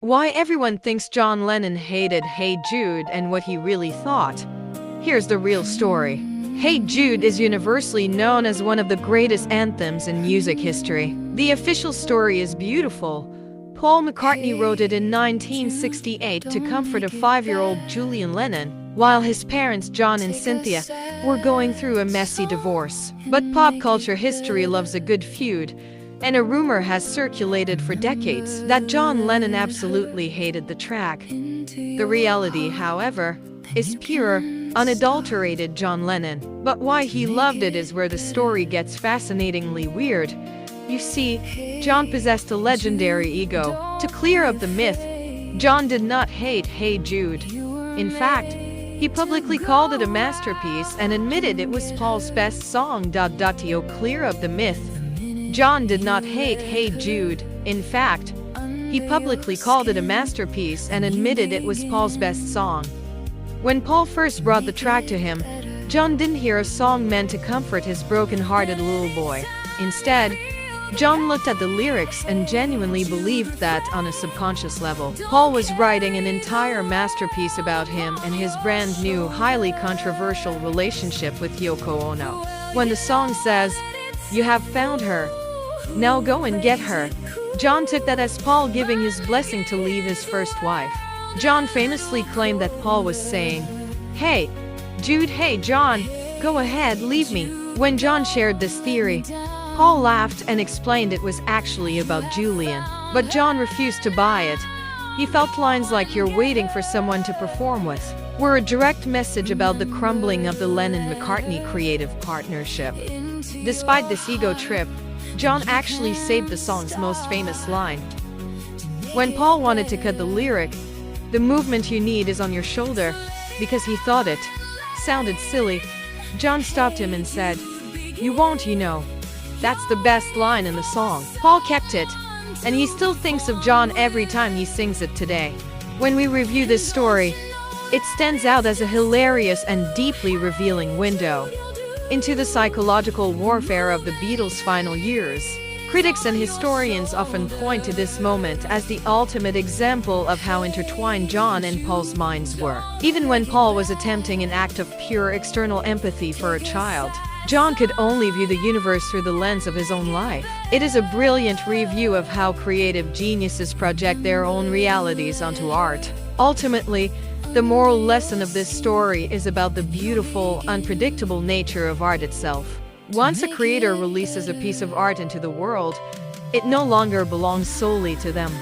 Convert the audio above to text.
Why everyone thinks John Lennon hated Hey Jude and what he really thought. Here's the real story. Hey Jude is universally known as one of the greatest anthems in music history. The official story is beautiful. Paul McCartney wrote it in 1968 to comfort a 5-year-old Julian Lennon, while his parents John and Cynthia were going through a messy divorce. But pop culture history loves a good feud, and a rumor has circulated for decades that John Lennon absolutely hated the track. The reality, however, is pure, unadulterated John Lennon. But why he loved it is where the story gets fascinatingly weird. You see, John possessed a legendary ego. To clear up the myth, John did not hate Hey Jude. In fact, he publicly called it a masterpiece and admitted it was Paul's best song. To clear up the myth, John did not hate Hey Jude. In fact, he publicly called it a masterpiece and admitted it was Paul's best song. When Paul first brought the track to him, John didn't hear a song meant to comfort his broken-hearted little boy. Instead, John looked at the lyrics and genuinely believed that, on a subconscious level, Paul was writing an entire masterpiece about him and his brand new, highly controversial relationship with Yoko Ono. When the song says, "You have found her, now go and get her," John took that as Paul giving his blessing to leave his first wife. John famously claimed that Paul was saying, "Hey, Jude, hey John, go ahead, leave me." When John shared this theory, Paul laughed and explained it was actually about Julian. But John refused to buy it. He felt lines like "you're waiting for someone to perform with" were a direct message about the crumbling of the Lennon-McCartney creative partnership. Despite this ego trip, John actually saved the song's most famous line. When Paul wanted to cut the lyric, "The movement you need is on your shoulder," because he thought it sounded silly, John stopped him and said, "You won't, you know. That's the best line in the song." Paul kept it, and he still thinks of John every time he sings it today. When we review this story, it stands out as a hilarious and deeply revealing window into the psychological warfare of the Beatles' final years. Critics and historians often point to this moment as the ultimate example of how intertwined John and Paul's minds were. Even when Paul was attempting an act of pure external empathy for a child, John could only view the universe through the lens of his own life. It is a brilliant review of how creative geniuses project their own realities onto art. Ultimately, the moral lesson of this story is about the beautiful, unpredictable nature of art itself. Once a creator releases a piece of art into the world, it no longer belongs solely to them.